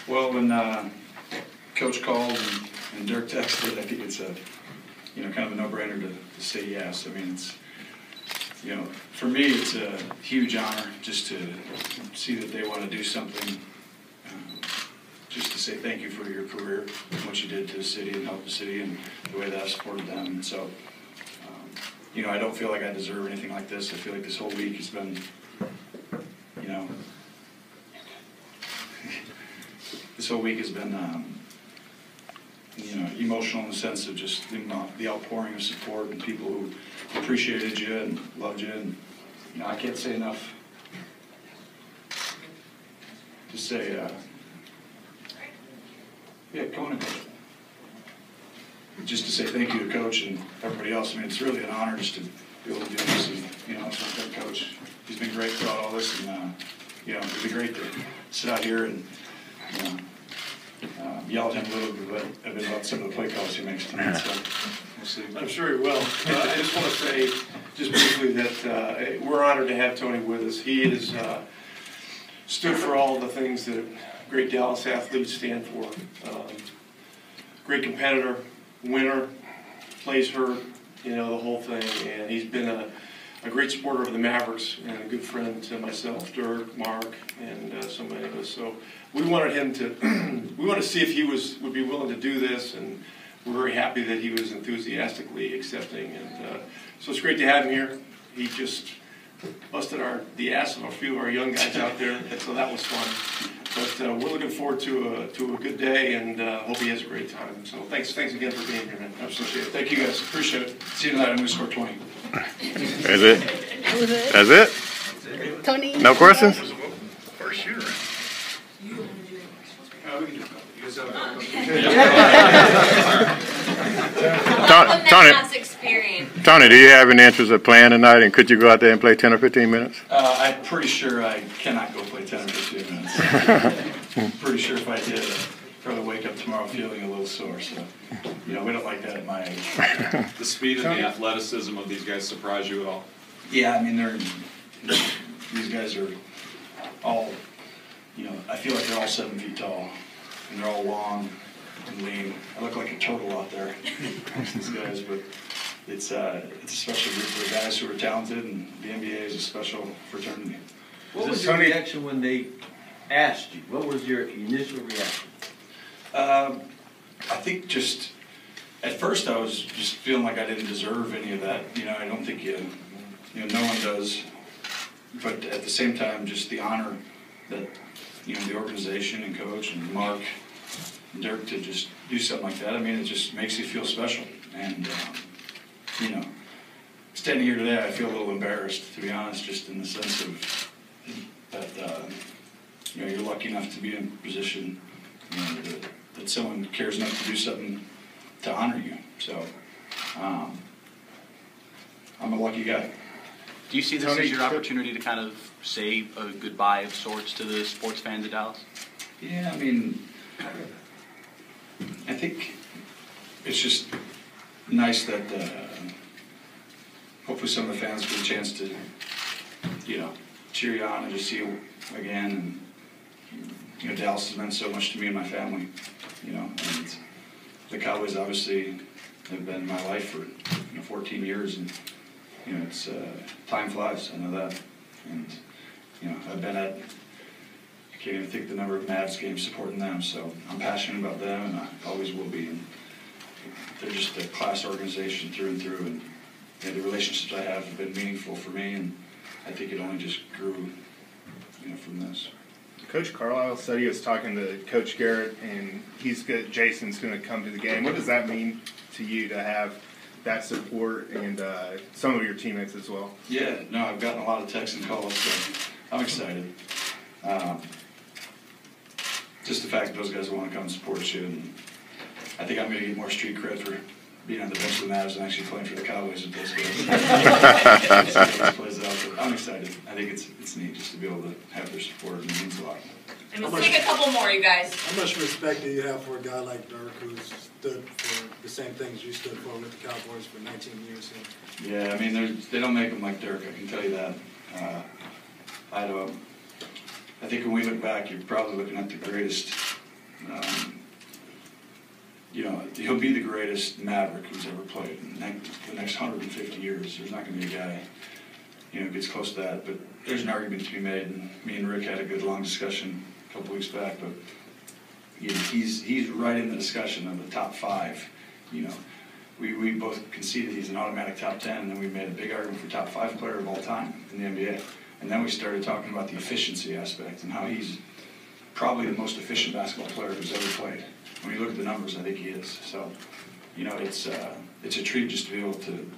Well, when Coach called and Dirk texted, I think it's a, kind of a no-brainer to say yes. I mean, it's, for me, it's a huge honor just to see that they want to do something, just to say thank you for your career and what you did to the city and help the city and the way that I supported them. And so, I don't feel like I deserve anything like this. I feel like this whole week has been, this whole week has been, emotional in the sense of just the outpouring of support and people who appreciated you and loved you. And, I can't say enough to say, yeah, come on in, Coach. Just to say thank you to Coach and everybody else. I mean, it's really an honor just to be able to do this. And, it's our head coach. He's been great throughout all this. And, it'd be great to sit out here and, yell at him a little bit about some of the play calls he makes tonight. So we'll see. I'm sure he will. I just want to say, just briefly, that we're honored to have Tony with us. He has stood for all the things that great Dallas athletes stand for. Great competitor, winner, plays hurt, the whole thing. And he's been a great supporter of the Mavericks and a good friend to myself, Dirk, Mark, and so many of us. So we wanted him to, we wanted to see if he would be willing to do this, and we're very happy that he was enthusiastically accepting. And so it's great to have him here. He just busted the ass of a few of our young guys out there, and so that was fun. But we're looking forward to a good day, and hope he has a great time. So thanks again for being here, man. Absolutely. Thank you guys. Appreciate it. See you tonight. I'm going to score 20. That's it? That's it? Tony? No questions? First shooter. We can do it. You guys have Tony, experience. Tony, do you have any interest of playing tonight, and could you go out there and play 10 or 15 minutes? I'm pretty sure I cannot go play 10 or 15 minutes. Pretty sure if I did, I'd probably wake up tomorrow feeling a little sore. So, we don't like that at my age. The speed and the athleticism of these guys surprise you at all? Yeah, I mean, these guys are all, I feel like they're all 7 feet tall, and they're all long and lean. I look like a turtle out there amongst these guys, but it's a special group of guys who are talented, and the NBA is a special fraternity. What was your reaction when they asked you? What was your initial reaction? I think just, at first I was just feeling like I didn't deserve any of that. I don't think no one does. But at the same time, just the honor that, the organization and Coach and Mark and Dirk to just do something like that. I mean, it just makes you feel special. And, standing here today, I feel a little embarrassed, to be honest, just in the sense of that, you're lucky enough to be in a position, that someone cares enough to do something to honor you. So, I'm a lucky guy. Do you see this as your opportunity to kind of say a goodbye of sorts to the sports fans of Dallas? Yeah, I mean, I think it's just nice that hopefully some of the fans get a chance to, cheer you on and just see you again. And, Dallas has meant so much to me and my family, and the Cowboys obviously have been in my life for 14 years, and it's time flies. I know that, and I've been at, I can't even think the number of Mavs games supporting them. So I'm passionate about them, and I always will be. And they're just a class organization through and through, and the relationships I have been meaningful for me, and I think it only just grew, from this. Coach Carlisle said he was talking to Coach Garrett, and Jason's going to come to the game. What does that mean to you to have that support and some of your teammates as well? Yeah, no, I've gotten a lot of texts and calls, so I'm excited. Just the fact that those guys want to come and support you, and I think I'm going to get more street cred for being on the bench of the Mavs and actually playing for the Cowboys with those guys. I'm excited. I think it's neat just to be able to have their support, and it means a lot. And let's take a couple more, you guys. How much respect do you have for a guy like Dirk, who's stood for the same things you stood for with the Cowboys for 19 years? Yeah, I mean, they don't make them like Dirk, I can tell you that. I think when we look back, you're probably looking at the greatest You know, he'll be the greatest Maverick who's ever played in the next 150 years. There's not going to be a guy, you know, who gets close to that. But there's an argument to be made, and me and Rick had a good long discussion a couple weeks back. But you know, he's right in the discussion of the top 5. You know, we both conceded he's an automatic top 10, and then we made a big argument for top 5 player of all time in the NBA. And then we started talking about the efficiency aspect and how he's probably the most efficient basketball player who's ever played. When you look at the numbers, I think he is. So, you know, it's a treat just to be able to